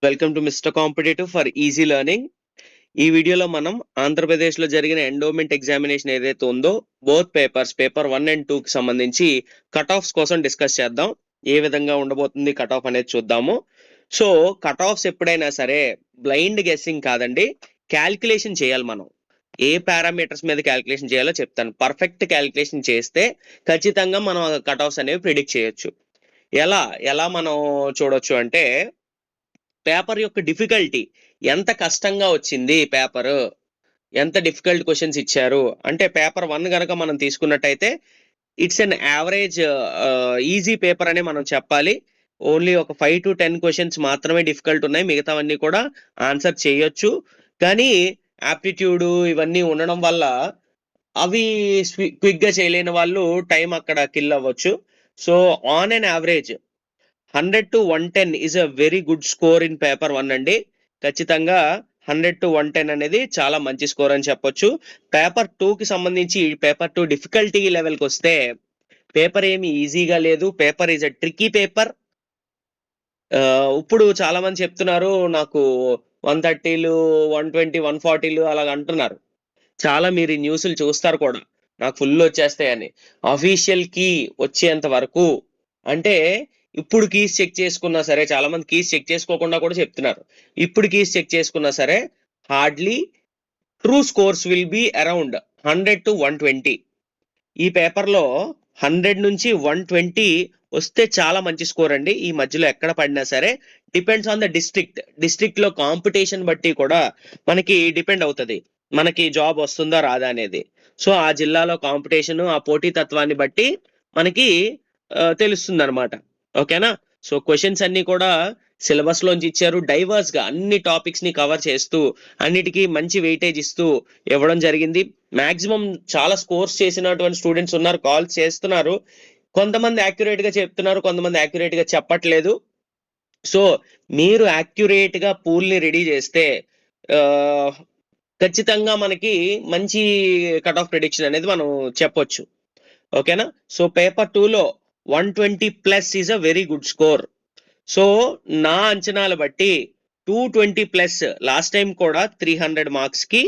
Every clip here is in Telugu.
Welcome to mister competitive for easy learning. ఈ వీడియోలో మనం ఆంధ్రప్రదేశ్లో జరిగిన ఎండోమెంట్ ఎగ్జామినేషన్ ఏదైతే ఉందో బోత్ పేపర్ 1 అండ్ 2 కి సంబంధించి కట్ ఆఫ్స్ కోసం డిస్కస్ చేద్దాం. ఏ విధంగా ఉండబోతుంది కట్ ఆఫ్ అనేది చూద్దాము. సో కట్ ఆఫ్స్ ఎప్పుడైనా సరే బ్లైండ్ గెస్సింగ్ కాదండి, క్యాల్కులేషన్ చేయాలి. మనం ఏ పారామీటర్స్ మీద క్యాల్కులేషన్ చేయాలో చెప్తాను. పర్ఫెక్ట్ క్యాల్కులేషన్ చేస్తే ఖచ్చితంగా మనం కట్ ఆఫ్స్ అనేవి ప్రిడిక్ట్ చేయొచ్చు. ఎలా ఎలా మనం చూడొచ్చు అంటే పేపర్ యొక్క డిఫికల్టీ ఎంత కష్టంగా వచ్చింది, పేపర్ ఎంత డిఫికల్ట్ క్వశ్చన్స్ ఇచ్చారు అంటే పేపర్ 1 గనక మనం తీసుకున్నట్టయితే it's an average easy paper అనే మనం చెప్పాలి. ఓన్లీ ఒక 5 to 10 క్వశ్చన్స్ మాత్రమే డిఫికల్ట్ ఉన్నాయి, మిగతావన్నీ కూడా ఆన్సర్ చేయొచ్చు. కానీ ఆప్టిట్యూడ్ ఇవన్నీ ఉండడం వల్ల అవి క్విక్ గా చేయలేని వాళ్ళు టైం అక్కడ కిల్ అవ్వచ్చు. So on an average 100 to 110 is a very good score in paper 1 అండి. ఖచ్చితంగా 100 to 110 అనేది చాలా మంచి స్కోర్ అని చెప్పొచ్చు. పేపర్ 2 కి సంబంధించి పేపర్ 2 డిఫికల్టీ లెవెల్కి వస్తే పేపర్ ఏమి ఈజీగా లేదు. Paper is a tricky paper. ఇప్పుడు చాలా మంది చెప్తున్నారు నాకు 130లు 120 140లు అలాగ అంటున్నారు. చాలా మీరు ఈ న్యూస్లు చూస్తారు కూడా, నాకు ఫుల్ వచ్చేస్తాయని. అఫీషియల్ కీ వచ్చేంత వరకు అంటే ఇప్పుడు కీస్ చెక్ చేసుకున్నా సరే, చాలా మంది కీస్ చెక్ చేసుకోకుండా కూడా చెప్తున్నారు. ఇప్పుడు కీస్ చెక్ చేసుకున్నా సరే hardly true scores will be around 100 to 120. ఈ పేపర్లో 100 నుంచి 120 వస్తే చాలా మంచి స్కోర్ అండి. ఈ మధ్యలో ఎక్కడ పడినా సరే డిపెండ్స్ ఆన్ ద డిస్ట్రిక్ట్ లో కాంపిటీషన్ బట్టి కూడా మనకి డిపెండ్ అవుతుంది, మనకి జాబ్ వస్తుందా రాదా అనేది. సో ఆ జిల్లాలో కాంపిటీషన్, ఆ పోటీ తత్వాన్ని బట్టి మనకి తెలుస్తుంది అనమాట. ఓకేనా? సో క్వశ్చన్స్ అన్ని కూడా సిలబస్ లోంచి ఇచ్చారు, డైవర్స్ గా అన్ని టాపిక్స్ ని కవర్ చేస్తూ అన్నిటికీ మంచి వెయిటేజ్ ఇస్తూ ఇవ్వడం జరిగింది. మాక్సిమం చాలా స్కోర్స్ చేసినటువంటి స్టూడెంట్స్ ఉన్నారు, కాల్స్ చేస్తున్నారు. కొంతమంది యాక్యురేట్ గా చెప్తున్నారు, కొంతమంది యాక్యురేట్ గా చెప్పట్లేదు. సో మీరు యాక్యురేట్ గా పూల్ ని రెడీ చేస్తే ఖచ్చితంగా మనకి మంచి కట్ ఆఫ్ ప్రిడిక్షన్ అనేది మనం చెప్పొచ్చు. ఓకేనా? సో పేపర్ 2లో 120+ is a very good score. So నా అంచనాలు బట్టి 220+, లాస్ట్ టైం కూడా 300 మార్క్స్ కి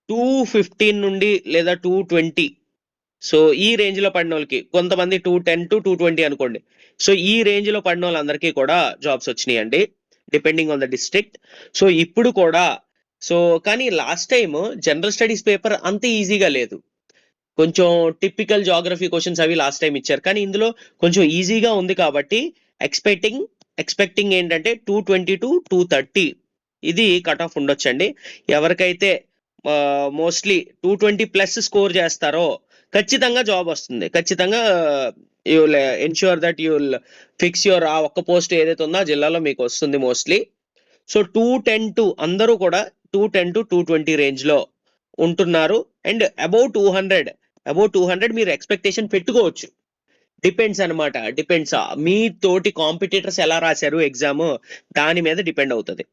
215 నుండి లేదా 220, సో ఈ రేంజ్ లో పడిన వాళ్ళకి, కొంతమంది 210 to 220 అనుకోండి. సో ఈ రేంజ్ లో పడిన వాళ్ళందరికీ కూడా జాబ్స్ వచ్చినాయండి, depending on the district. So ఇప్పుడు కూడా కానీ last time general studies paper అంత ఈజీగా లేదు, కొంచెం టిపికల్ జాగ్రఫీ క్వశ్చన్స్ అవి లాస్ట్ టైం ఇచ్చారు. కానీ ఇందులో కొంచెం ఈజీగా ఉంది కాబట్టి ఎక్స్పెక్టింగ్ ఏంటంటే 220 to 230 ఇది కట్ ఆఫ్ ఉండొచ్చండి. ఎవరికైతే మోస్ట్లీ 220+ స్కోర్ చేస్తారో ఖచ్చితంగా జాబ్ వస్తుంది. ఖచ్చితంగా you will ensure that you will fix your ఆ ఒక్క పోస్ట్ ఏదైతే ఉందో ఆ జిల్లాలో మీకు వస్తుంది మోస్ట్లీ. సో 210 to అందరూ కూడా 210 to 220 రేంజ్ లో ఉంటున్నారు. అండ్ అబౌవ్ 200 మీరు ఎక్స్పెక్టేషన్ పెట్టుకోవచ్చు. డిపెండ్స్ అనమాట, డిపెండ్స్ మీ తోటి కాంపిటీటర్స్ ఎలా రాశారు ఎగ్జామ్, దాని మీద డిపెండ్ అవుతుంది.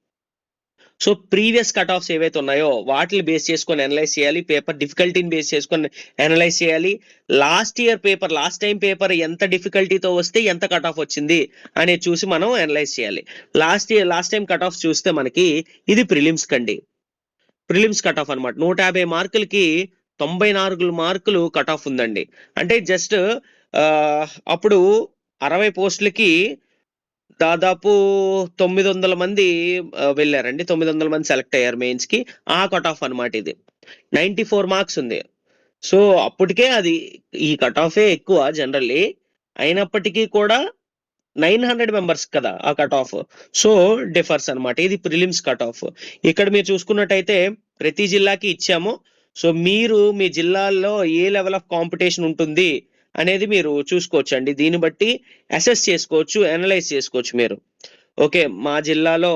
సో ప్రీవియస్ కట్ ఆఫ్స్ ఏవైతే ఉన్నాయో వాటిని బేస్ చేసుకొని అనలైజ్ చేయాలి, పేపర్ డిఫికల్టీని బేస్ చేసుకొని అనలైజ్ చేయాలి. లాస్ట్ టైం పేపర్ ఎంత డిఫికల్టీతో వస్తే ఎంత కట్ ఆఫ్ వచ్చింది అనేది చూసి మనం అనలైజ్ చేయాలి. లాస్ట్ టైం కట్ ఆఫ్ చూస్తే మనకి ఇది ప్రిలిమ్స్ కండి, ప్రిలిమ్స్ కట్ ఆఫ్ అనమాట. 150 మార్కులకి 94 మార్కులు కట్ ఆఫ్ ఉందండి. అంటే జస్ట్ అప్పుడు 60 పోస్టులకి దాదాపు 900 మంది వెళ్ళారండి, 900 మంది సెలెక్ట్ అయ్యారు మెయిన్స్ కి. ఆ కట్ ఆఫ్ అనమాట ఇది. 94 మార్క్స్ ఉంది. సో అప్పటికే అది ఈ కట్ ఆఫే ఎక్కువ జనరల్లీ, అయినప్పటికీ కూడా 900 మెంబర్స్ కదా ఆ కట్ ఆఫ్. సో డిఫర్స్ అనమాట, ఇది ప్రిలిమ్స్ కట్ ఆఫ్. ఇక్కడ మీరు చూసుకున్నట్టయితే ప్రతి జిల్లాకి ఇచ్చాము. సో మీరు మీ జిల్లాల్లో ఏ లెవెల్ ఆఫ్ కాంపిటీషన్ ఉంటుంది అనేది మీరు చూసుకోవచ్చు అండి. దీన్ని బట్టి అసెస్ చేసుకోవచ్చు, అనలైజ్ చేసుకోవచ్చు మీరు. ఓకే, మా జిల్లాలో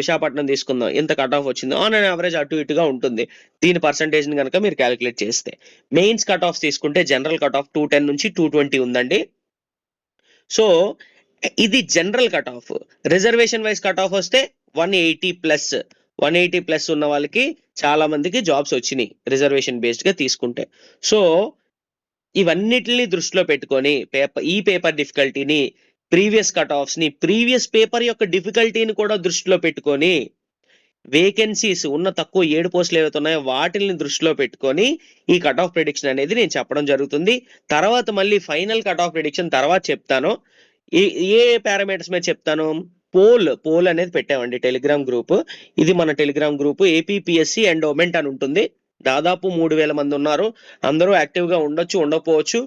విశాఖపట్నం తీసుకుందాం, ఇంత కట్ ఆఫ్ వచ్చింది, ఆన్ అండ్ యావరేజ్ అటు ఇటుగా ఉంటుంది. దీని పర్సంటేజ్ కనుక మీరు క్యాలిక్యులేట్ చేస్తే మెయిన్స్ కట్ ఆఫ్ తీసుకుంటే జనరల్ కట్ ఆఫ్ 210 నుంచి 220 ఉందండి. సో ఇది general cut off. Reservation wise cut off వస్తే 180+ ఉన్న వాళ్ళకి చాలా మందికి జాబ్స్ వచ్చినాయి రిజర్వేషన్ బేస్డ్ గా తీసుకుంటే. సో ఇవన్నిటిని దృష్టిలో పెట్టుకొని ఈ పేపర్ డిఫికల్టీని ప్రీవియస్ కట్ ఆఫ్స్ ని, ప్రీవియస్ పేపర్ యొక్క డిఫికల్టీని కూడా దృష్టిలో పెట్టుకొని, వేకెన్సీస్ ఉన్న తక్కువ 7 పోస్టులు ఏవైతే ఉన్నాయో వాటిని దృష్టిలో పెట్టుకొని ఈ కట్ ఆఫ్ ప్రిడిక్షన్ అనేది నేను చెప్పడం జరుగుతుంది. తర్వాత మళ్ళీ ఫైనల్ కట్ ఆఫ్ ప్రిడిక్షన్ తర్వాత చెప్తాను. ఏ పారామీటర్స్ మీద చెప్తాను? పోల్ అనేది పెట్టామండి టెలిగ్రామ్ గ్రూప్. ఇది మన టెలిగ్రామ్ గ్రూప్ ఏపీపీఎస్సీ ఎండోమెంట్ అని ఉంటుంది. దాదాపు 3000 మంది ఉన్నారు. అందరూ యాక్టివ్ గా ఉండొచ్చు, ఉండకపోవచ్చు.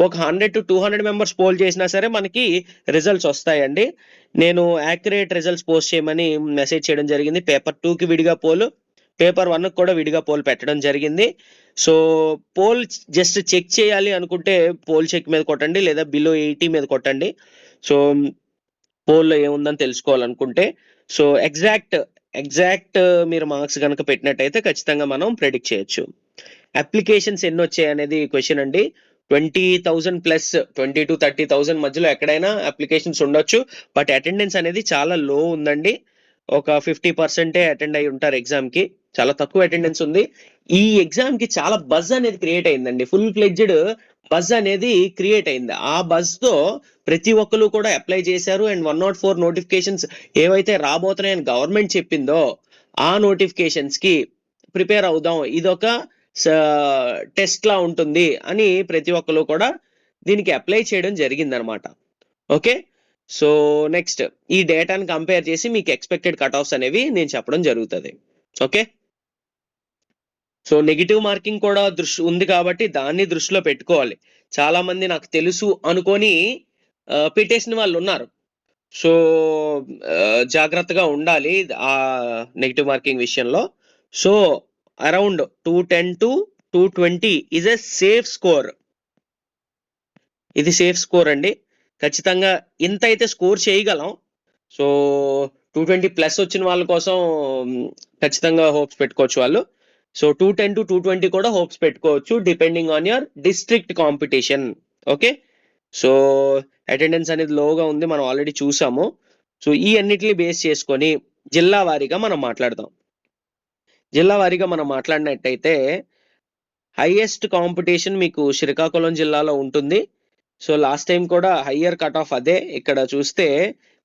ఒక 100 to 200 మెంబర్స్ పోల్ చేసినా సరే మనకి రిజల్ట్స్ వస్తాయండి. నేను యాక్యురేట్ రిజల్ట్స్ పోస్ట్ చేయమని మెసేజ్ చేయడం జరిగింది. పేపర్ 2కి విడిగా పోల్, పేపర్ 1కి కూడా విడిగా పోల్ పెట్టడం జరిగింది. సో పోల్ జస్ట్ చెక్ చేయాలి అనుకుంటే పోల్ చెక్ మీద కొట్టండి, లేదా బిలో 80 మీద కొట్టండి. సో పోల్లో ఏముందని తెలుసుకోవాలనుకుంటే, సో ఎగ్జాక్ట్ మీరు మార్క్స్ కనుక పెట్టినట్టయితే ఖచ్చితంగా మనం ప్రెడిక్ట్ చేయొచ్చు. అప్లికేషన్స్ ఎన్ని వచ్చాయి అనేది క్వశ్చన్ అండి. 20,000 ప్లస్ 20 to 30,000 మధ్యలో ఎక్కడైనా అప్లికేషన్స్ ఉండొచ్చు. బట్ అటెండెన్స్ అనేది చాలా లో ఉందండి. ఒక 50% అటెండ్ అయి ఉంటారు ఎగ్జామ్ కి. చాలా తక్కువ అటెండెన్స్ ఉంది. ఈ ఎగ్జామ్ కి చాలా బజ్ అనేది క్రియేట్ అయిందండి. ఫుల్ ఫ్లెడ్జ్డ్ బజ్ అనేది క్రియేట్ అయింది. ఆ బజ్ తో ప్రతి ఒక్కరు కూడా అప్లై చేశారు. అండ్ 104 నోటిఫికేషన్స్ ఏవైతే రాబోతున్నాయని గవర్నమెంట్ చెప్పిందో ఆ నోటిఫికేషన్స్ కి ప్రిపేర్ అవుదాం, ఇదొక టెస్ట్ లా ఉంటుంది అని ప్రతి ఒక్కరు కూడా దీనికి అప్లై చేయడం జరిగింది అనమాట. ఓకే, సో నెక్స్ట్ ఈ డేటాని కంపేర్ చేసి మీకు ఎక్స్పెక్టెడ్ కట్ ఆఫ్స్ అనేవి నేను చెప్పడం జరుగుతుంది. ఓకే, సో నెగిటివ్ మార్కింగ్ కూడా ఉంది కాబట్టి దాన్ని దృష్టిలో పెట్టుకోవాలి. చాలా మంది నాకు తెలుసు అనుకొని పెట్టేసిన వాళ్ళు ఉన్నారు. సో జాగ్రత్తగా ఉండాలి ఆ నెగిటివ్ మార్కింగ్ విషయంలో. So around 210 to 220 is a safe score. ఇది సేఫ్ స్కోర్ అండి. ఖచ్చితంగా ఇంత అయితే స్కోర్ చేయగలం. సో 220 ప్లస్ వచ్చిన వాళ్ళ కోసం ఖచ్చితంగా హోప్స్ పెట్టుకోవచ్చు వాళ్ళు. సో 210 to 220 కూడా హోప్స్ పెట్టుకోవచ్చు depending on your district competition. Okay, so attendance అనేది లోగా ఉంది, మనం ఆల్రెడీ చూసాము. సో ఈ అన్నిటిని బేస్ చేసుకొని జిల్లా వారీగా మనం మాట్లాడదాం. జిల్లా వారీగా మనం మాట్లాడినట్టయితే హైయెస్ట్ కాంపిటీషన్ మీకు శ్రీకాకుళం జిల్లాలో ఉంటుంది. సో లాస్ట్ టైం కూడా హయ్యర్ కట్ ఆఫ్ అదే. ఇక్కడ చూస్తే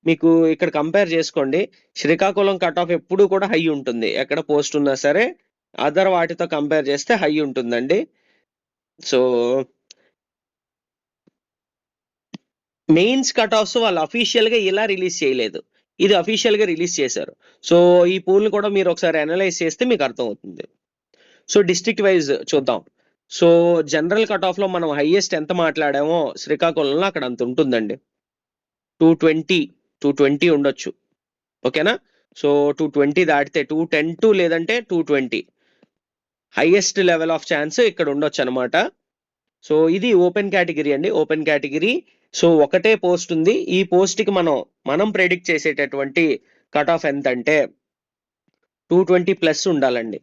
మీకు ఇక్కడ కంపేర్ చేసుకోండి. శ్రీకాకుళం కట్ ఆఫ్ ఎప్పుడు కూడా హై ఉంటుంది, ఎక్కడ పోస్ట్ ఉన్నా సరే అదర్ వాటితో కంపేర్ చేస్తే హై ఉంటుందండి. సో మెయిన్స్ కట్ ఆఫ్స్ వాళ్ళు అఫీషియల్ గా ఇలా రిలీజ్ చేయలేదు, ఇది అఫీషియల్ గా రిలీజ్ చేశారు. సో ఈ పూల్ కూడా మీరు ఒకసారి అనలైజ్ చేస్తే మీకు అర్థమవుతుంది. సో డిస్ట్రిక్ట్ వైజ్ చూద్దాం. సో జనరల్ కట్ ఆఫ్ లో మనం హైయెస్ట్ ఎంత మాట్లాడామో శ్రీకాకుళంలో అక్కడ అంత ఉంటుందండి. 220 ఉండొచ్చు. ఓకేనా, సో 220 దాటితే 210 లేదంటే 220 హైయెస్ట్ లెవెల్ ఆఫ్ ఛాన్స్ ఇక్కడ ఉండొచ్చు అనమాట. సో ఇది ఓపెన్ కేటగిరీ అండి. Open category. సో ఒకటే పోస్ట్ ఉంది. ఈ పోస్ట్ కి మనం ప్రెడిక్ట్ చేసేటటువంటి కట్ ఆఫ్ ఎంత అంటే 220 ప్లస్ ఉండాలండి.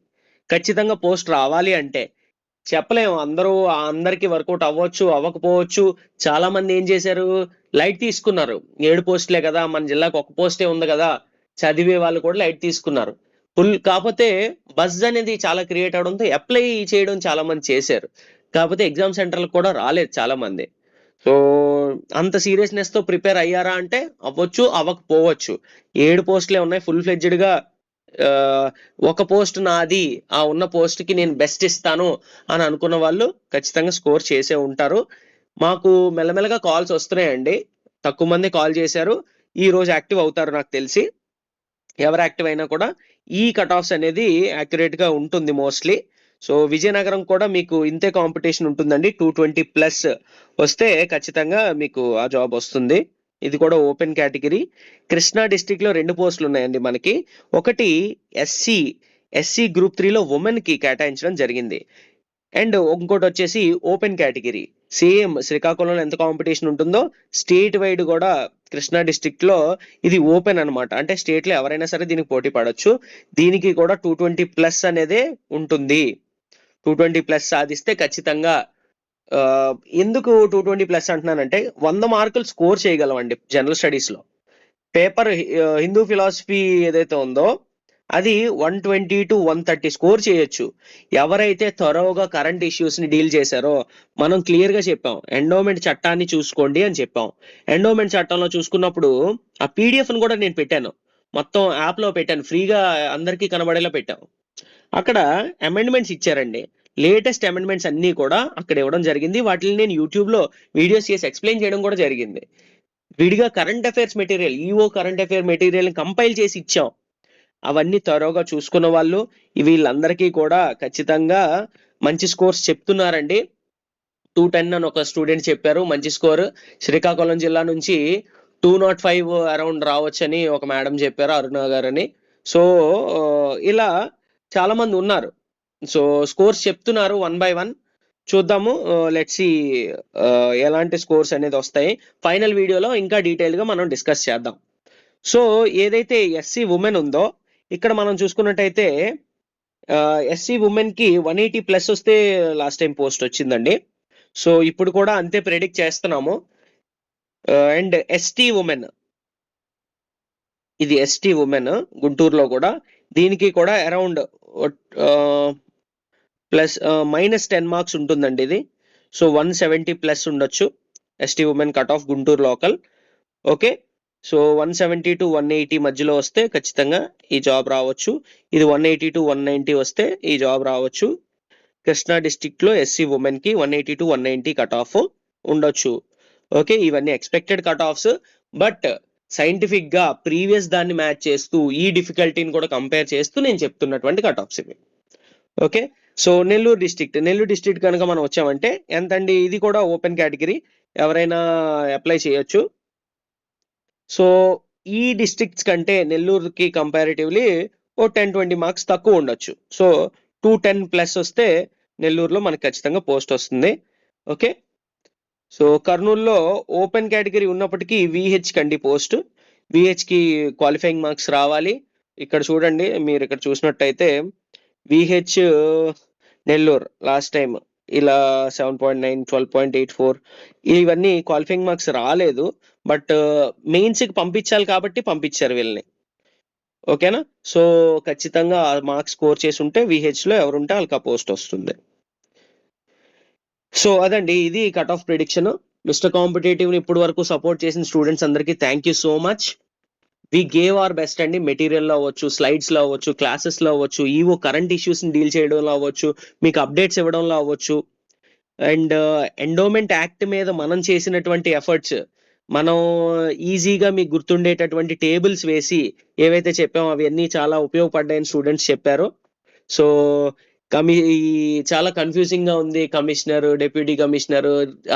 ఖచ్చితంగా పోస్ట్ రావాలి అంటే చెప్పలేము. అందరికి వర్కౌట్ అవ్వచ్చు, అవ్వకపోవచ్చు. చాలా మంది ఏం చేశారు, లైట్ తీసుకున్నారు. 7 పోస్టులే కదా, మన జిల్లాకు ఒక పోస్టే ఉంది కదా, చదివే వాళ్ళు కూడా లైట్ తీసుకున్నారు. కాకపోతే బజ్ అనేది చాలా క్రియేట్ అవడంతో అప్లై చేయడం చాలా మంది చేశారు. కాకపోతే ఎగ్జామ్ సెంటర్లకు కూడా రాలేదు చాలా మంది. సో అంత సీరియస్నెస్ తో ప్రిపేర్ అయ్యారా అంటే అవ్వచ్చు, అవ్వకపోవచ్చు. 7 పోస్టులే ఉన్నాయి. ఫుల్ ఫ్లెడ్జ్డ్ గా ఒక పోస్ట్ నాది, ఆ ఉన్న పోస్ట్ కి నేను బెస్ట్ ఇస్తాను అని అనుకున్న వాళ్ళు ఖచ్చితంగా స్కోర్ చేసే ఉంటారు. మాకు మెల్లమెల్లగా కాల్స్ వస్తున్నాయండి. తక్కువ మంది కాల్ చేశారు. ఈ రోజు యాక్టివ్ అవుతారు నాకు తెలిసి. ఎవరు యాక్టివ్ అయినా కూడా ఈ కట్ ఆఫ్స్ అనేది యాక్యురేట్ గా ఉంటుంది మోస్ట్లీ. సో విజయనగరం కూడా మీకు ఇంతే కాంపిటీషన్ ఉంటుందండి. 220 ప్లస్ వస్తే ఖచ్చితంగా మీకు ఆ జాబ్ వస్తుంది. ఇది కూడా ఓపెన్ కేటగిరీ. కృష్ణా డిస్ట్రిక్ట్ లో 2 పోస్టులు ఉన్నాయండి మనకి. ఒకటి ఎస్సీ గ్రూప్ 3లో ఉమెన్ కి కేటాయించడం జరిగింది. అండ్ ఇంకోటి వచ్చేసి ఓపెన్ కేటగిరీ. సేమ్ శ్రీకాకుళంలో ఎంత కాంపిటీషన్ ఉంటుందో స్టేట్ వైడ్ కూడా కృష్ణా డిస్ట్రిక్ట్ లో ఇది ఓపెన్ అనమాట. అంటే స్టేట్ లో ఎవరైనా సరే దీనికి పోటీ పడవచ్చు. దీనికి కూడా 220 ప్లస్ అనేదే ఉంటుంది. 220 ప్లస్ సాధిస్తే ఖచ్చితంగా ఎందుకు 220 ప్లస్ అంటున్నానంటే 100 మార్కులు స్కోర్ చేయగలం అండి జనరల్ స్టడీస్ లో. పేపర్ హిందూ ఫిలాసఫీ ఏదైతే ఉందో అది 120 to 130 స్కోర్ చేయొచ్చు. ఎవరైతే థరోగా కరెంట్ ఇష్యూస్ ని డీల్ చేశారో మనం క్లియర్ గా చెప్పాం, ఎండోమెంట్ చట్టాన్ని చూసుకోండి అని చెప్పాం. ఎండోమెంట్ చట్టంలో చూసుకున్నప్పుడు ఆ పీడిఎఫ్ ను కూడా నేను పెట్టాను, మొత్తం యాప్ లో పెట్టాను, ఫ్రీగా అందరికీ కనబడేలా పెట్టాం. అక్కడ అమెండ్మెంట్స్ ఇచ్చారండి. లేటెస్ట్ అమెండ్మెంట్స్ అన్ని కూడా అక్కడ ఇవ్వడం జరిగింది. వాటిని నేను యూట్యూబ్ లో వీడియోస్ చేసి ఎక్స్ప్లెయిన్ చేయడం కూడా జరిగింది. విడిగా current affairs material, EO current affair material compile చేసి ఇచ్చాం. అవన్నీ త్వరగా చూసుకున్న వాళ్ళు వీళ్ళందరికీ కూడా ఖచ్చితంగా మంచి స్కోర్స్ చెప్తున్నారండి. 210 అని ఒక స్టూడెంట్ చెప్పారు, మంచి స్కోర్. శ్రీకాకుళం జిల్లా నుంచి 205 అరౌండ్ రావచ్చని ఒక మేడం చెప్పారు, అరుణ గారని. సో ఇలా చాలా మంది ఉన్నారు. సో స్కోర్స్ చెప్తున్నారు 1 by 1. చూద్దాము, లెట్స్ సీ ఎలాంటి స్కోర్స్ అనేది వస్తాయి. ఫైనల్ వీడియోలో ఇంకా డీటెయిల్ గా మనం డిస్కస్ చేద్దాం. సో ఏదైతే ఎస్సీ ఉమెన్ ఉందో ఇక్కడ మనం చూసుకున్నట్టయితే ఎస్సీ ఉమెన్ కి 180 ప్లస్ వస్తే లాస్ట్ టైం పోస్ట్ వచ్చిందండి. సో ఇప్పుడు కూడా అంతే ప్రెడిక్ట్ చేస్తున్నాము. అండ్ ఎస్టీ ఉమెన్, ఇది ఎస్టీ ఉమెన్ గుంటూరులో కూడా, దీనికి కూడా అరౌండ్ ప్లస్ -10 మార్క్స్ ఉంటుందండి ఇది. సో 170 ప్లస్ ఉండొచ్చు ST women cut off Guntur local. Okay, so 170 to 180 మధ్యలో వస్తే ఖచ్చితంగా ఈ జాబ్ రావచ్చు. ఇది 180 to 190 వస్తే ఈ జాబ్ రావచ్చు. కృష్ణా డిస్ట్రిక్ట్ లో ఎస్సీ ఉమెన్ కి 180 to 190 కట్ ఆఫ్ ఉండొచ్చు. ఓకే, ఇవన్నీ expected cut offs, but scientific గా ప్రీవియస్ దాన్ని మ్యాచ్ చేస్తూ ఈ డిఫికల్టీని కూడా కంపేర్ చేస్తూ నేను చెప్తున్నటువంటి కట్ ఆఫ్స్ ఇవి. ఓకే, సో నెల్లూరు డిస్ట్రిక్ట్ కనుక మనం వచ్చామంటే ఎంతండి, ఇది కూడా ఓపెన్ కేటగిరీ, ఎవరైనా అప్లై చేయొచ్చు. సో ఈ డిస్ట్రిక్ట్స్ కంటే నెల్లూరుకి కంపారిటివ్లీ ఓ 10-20 మార్క్స్ తక్కువ ఉండొచ్చు. సో 210 ప్లస్ వస్తే నెల్లూరులో మనకి ఖచ్చితంగా పోస్ట్ వస్తుంది. ఓకే, సో కర్నూలులో ఓపెన్ కేటగిరీ ఉన్నప్పటికీ విహెచ్ కండి పోస్ట్, విహెచ్ కి క్వాలిఫైయింగ్ మార్క్స్ రావాలి. ఇక్కడ చూడండి, మీరు ఇక్కడ చూసినట్టయితే విహెచ్ నెల్లూరు లాస్ట్ టైం ఇలా 7.9, 12.84 ఇవన్నీ క్వాలిఫైయింగ్ మార్క్స్ రాలేదు. బట్ మెయిన్స్ కి పంపించాలి కాబట్టి పంపించారు వీళ్ళని. ఓకేనా, సో ఖచ్చితంగా మార్క్స్ స్కోర్ చేసి ఉంటే విహెచ్ లో ఎవరుంటే వాళ్ళకి ఆ పోస్ట్ వస్తుంది. సో అదండి, ఇది cut off prediction. Mister Competitive ని ఇప్పటి వరకు సపోర్ట్ చేసిన స్టూడెంట్స్ అందరికీ thank you so much. We gave our best అండి. మెటీరియల్ లో అవ్వచ్చు, స్లైడ్స్ లో అవ్వచ్చు, క్లాసెస్ లో అవ్వచ్చు, ఈవో కరెంట్ ఇష్యూస్ ని డీల్ చేయడంలో అవ్వచ్చు, మీకు అప్డేట్స్ ఇవ్వడంలో అవ్వచ్చు. అండ్ ఎండోమెంట్ యాక్ట్ మీద మనం చేసినటువంటి ఎఫర్ట్స్, మనం ఈజీగా మీకు గుర్తుండేటటువంటి టేబుల్స్ వేసి ఏవైతే చెప్పామో అవన్నీ చాలా ఉపయోగపడ్డాయని స్టూడెంట్స్ చెప్పారు. సో చాలా కన్ఫ్యూజింగ్ గా ఉంది, కమిషనర్, డిప్యూటీ కమిషనర్,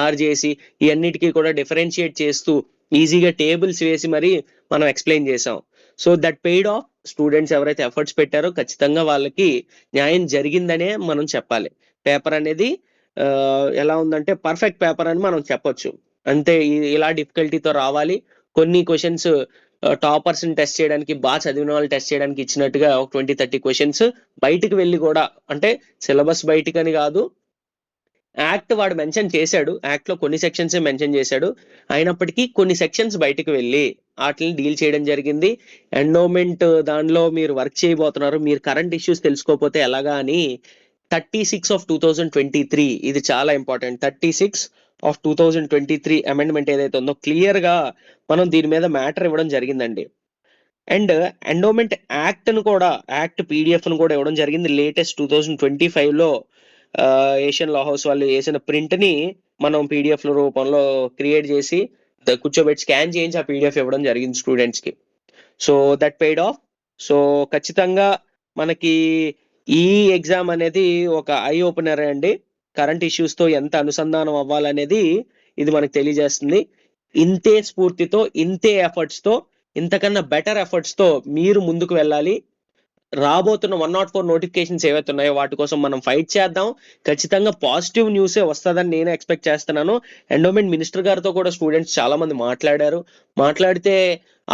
ఆర్జేసి ఇవన్నిటికీ కూడా డిఫరెన్షియేట్ చేస్తూ ఈజీగా టేబుల్స్ వేసి మరి మనం ఎక్స్ప్లెయిన్ చేసాం. So that paid of. Students ఎవరైతే ఎఫర్ట్స్ పెట్టారో ఖచ్చితంగా వాళ్ళకి న్యాయం జరిగిందనే మనం చెప్పాలి. పేపర్ అనేది ఎలా ఉందంటే పర్ఫెక్ట్ పేపర్ అని మనం చెప్పొచ్చు. అంతే, ఇలా డిఫికల్టీతో రావాలి. కొన్ని క్వశ్చన్స్ టాపర్స్ ని టెస్ట్ చేయడానికి, బాగా చదివిన వాళ్ళు టెస్ట్ చేయడానికి ఇచ్చినట్టుగా ఒక 20-30 క్వశ్చన్స్ బయటకు వెళ్ళి కూడా, అంటే సిలబస్ బయటకని కాదు, యాక్ట్ వాడు మెన్షన్ చేశాడు, యాక్ట్ లో కొన్ని సెక్షన్స్ మెన్షన్ చేశాడు, అయినప్పటికీ కొన్ని సెక్షన్స్ బయటకు వెళ్ళి వాటిని డీల్ చేయడం జరిగింది. ఎండోమెంట్ దానిలో మీరు వర్క్ చేయబోతున్నారు, మీరు కరెంట్ ఇష్యూస్ తెలుసుకోకపోతే ఎలాగా అని 36 of 2023, ఇది చాలా ఇంపార్టెంట్. 36 of 2023 అమెండ్మెంట్ ఏదైతే ఉందో క్లియర్ గా మనం దీని మీద మ్యాటర్ ఇవ్వడం జరిగిందండి. అండ్ ఎండోమెంట్ యాక్ట్ ను కూడా, యాక్ట్ పీడిఎఫ్ ను కూడా ఇవ్వడం జరిగింది. లేటెస్ట్ 2025 లో ఏషియన్ లా హౌస్ వాళ్ళు వేసిన ప్రింట్ ని మనం పీడిఎఫ్ రూపంలో క్రియేట్ చేసి కూర్చోబెట్టి స్కాన్ చేయించి ఆ పీడిఎఫ్ ఇవ్వడం జరిగింది స్టూడెంట్స్ కి. So that paid of. So ఖచ్చితంగా మనకి ఈ ఎగ్జామ్ అనేది ఒక ఐ ఓపెనర్ అండి. కరెంట్ ఇష్యూస్ తో ఎంత అనుసంధానం అవ్వాలనేది ఇది మనకు తెలియజేస్తుంది. ఇంతే స్ఫూర్తితో, ఇంతే ఎఫర్ట్స్ తో, ఇంతకన్నా బెటర్ ఎఫర్ట్స్ తో మీరు ముందుకు వెళ్ళాలి. రాబోతున్న 104 నోటిఫికేషన్స్ ఏవైతే ఉన్నాయో వాటి కోసం మనం ఫైట్ చేద్దాం. ఖచ్చితంగా పాజిటివ్ న్యూసే వస్తుందని నేను ఎక్స్పెక్ట్ చేస్తున్నాను. ఎండోమెంట్ మినిస్టర్ గారితో కూడా స్టూడెంట్స్ చాలా మంది మాట్లాడారు. మాట్లాడితే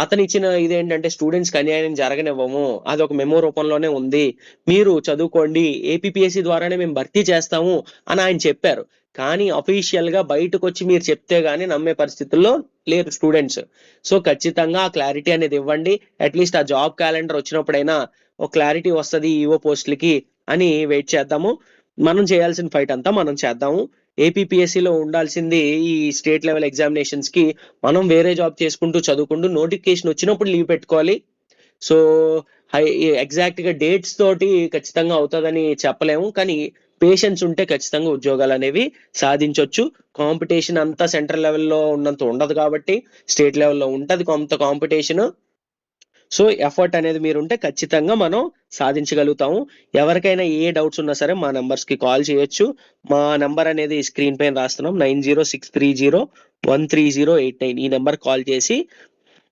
అతను ఇచ్చిన ఇదేంటంటే స్టూడెంట్స్ కి అన్యాయం జరగనివ్వము, అది ఒక మెమో రూపంలోనే ఉంది, మీరు చదువుకోండి, ఏపీపీఎస్సీ ద్వారానే మేము భర్తీ చేస్తాము అని ఆయన చెప్పారు. కానీ అఫీషియల్ గా బయటకు వచ్చి మీరు చెప్తే గానీ నమ్మే పరిస్థితుల్లో లేరు స్టూడెంట్స్. సో ఖచ్చితంగా ఆ క్లారిటీ అనేది ఇవ్వండి. అట్లీస్ట్ ఆ జాబ్ క్యాలెండర్ వచ్చినప్పుడైనా ఒక క్లారిటీ వస్తది ఈఓ పోస్టులకి అని వెయిట్ చేద్దాము. మనం చేయాల్సిన ఫైట్ అంతా మనం చేద్దాము. ఏపీపీఎస్సీలో ఉండాల్సింది ఈ స్టేట్ లెవెల్ ఎగ్జామినేషన్స్ కి మనం వేరే జాబ్ చేసుకుంటూ చదువుకుంటూ నోటిఫికేషన్ వచ్చినప్పుడు లీవ్ పెట్టుకోవాలి. సో ఎగ్జాక్ట్ గా డేట్స్ తోటి ఖచ్చితంగా అవుతుందని చెప్పలేము, కానీ పేషెన్స్ ఉంటే ఖచ్చితంగా ఉద్యోగాలు అనేవి సాధించవచ్చు. కాంపిటీషన్ అంతా సెంట్రల్ లెవెల్లో ఉన్నంత ఉండదు కాబట్టి స్టేట్ లెవెల్లో ఉంటది కొంత కాంపిటీషన్. సో ఎఫర్ట్ అనేది మీరు ఉంటే ఖచ్చితంగా మనం సాధించగలుగుతాము. ఎవరికైనా ఏ డౌట్స్ ఉన్నా సరే మా నెంబర్స్ కి కాల్ చేయొచ్చు. మా నెంబర్ అనేది స్క్రీన్ పైన రాస్తున్నాం, 9063013089. ఈ నెంబర్ కాల్ చేసి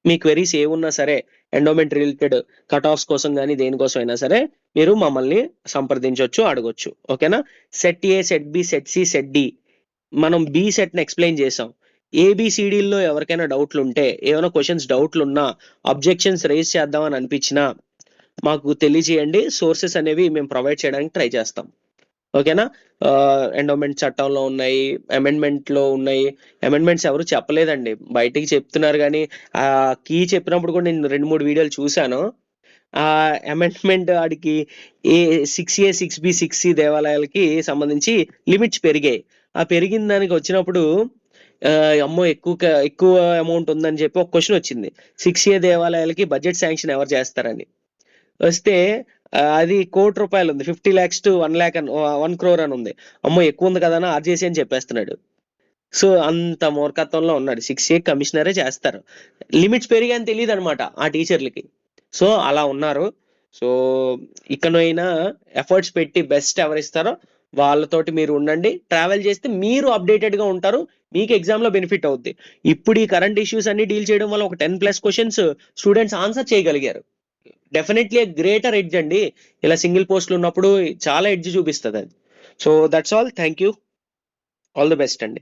మీ క్వెరీస్ ఏమున్నా సరే ఎండోమెంట్ రిలేటెడ్ కట్ ఆఫ్స్ కోసం కానీ దేనికోసం అయినా సరే మీరు మమ్మల్ని సంప్రదించవచ్చు, అడగొచ్చు. ఓకేనా? Set A, set B, set C, set D మనం బి సెట్ ని ఎక్స్ప్లెయిన్ చేసాం. ఏబిసిడిల్లో ఎవరికైనా డౌట్లు ఉంటే, ఏమైనా క్వశ్చన్స్ డౌట్లు ఉన్నా, అబ్జెక్షన్స్ రైజ్ చేద్దామని అనిపించినా మాకు తెలియజేయండి. సోర్సెస్ అనేవి మేము ప్రొవైడ్ చేయడానికి ట్రై చేస్తాం. ఓకేనా? ఎండోమెంట్ చట్టంలో ఉన్నాయి, అమెండ్మెంట్ లో ఉన్నాయి. అమెండ్మెంట్స్ ఎవరు చెప్పలేదండి, బయటికి చెప్తున్నారు కానీ ఆ కీ చెప్పినప్పుడు కూడా నేను 2-3 వీడియోలు చూశాను. ఆ అమెండ్మెంట్ ఆడికి ఏ 6A 6B 6C దేవాలయాలకి సంబంధించి లిమిట్స్ పెరిగాయి. ఆ పెరిగిన దానికి వచ్చినప్పుడు అమ్మో ఎక్కువ అమౌంట్ ఉందని చెప్పి ఒక క్వశ్చన్ వచ్చింది. 6A దేవాలయాలకి బడ్జెట్ శాంక్షన్ ఎవరు చేస్తారని వస్తే అది ₹1,00,00,000 ఉంది. 50 lakhs to 1 lakh అని 1 crore అని ఉంది. అమ్మో ఎక్కువ ఉంది కదా అని ఆర్జేసీ అని చెప్పేస్తున్నాడు. సో అంత మూర్ఖత్వంలో ఉన్నాడు. 6A కమిషనరే చేస్తారు. లిమిట్స్ పెరిగాయని తెలియదు అనమాట ఆ టీచర్లకి. సో అలా ఉన్నారు. సో ఇకనైనా ఎఫర్ట్స్ పెట్టి బెస్ట్ ఎవరిస్తారో వాళ్ళతోటి మీరు ఉండండి. ట్రావెల్ చేస్తే మీరు అప్డేటెడ్ గా ఉంటారు. మీకు ఎగ్జామ్ లో బెనిఫిట్ అవుద్ది. ఇప్పుడు ఈ కరెంట్ ఇష్యూస్ అన్ని డీల్ చేయడం వల్ల ఒక 10+ క్వశ్చన్స్ స్టూడెంట్స్ ఆన్సర్ చేయగలిగారు. డెఫినెట్లీ గ్రేటర్ ఎడ్జ్ అండి. ఇలా సింగిల్ పోస్టులు ఉన్నప్పుడు చాలా ఎడ్జ్ చూపిస్తుంది అది. So that's all. Thank you. All the best అండి.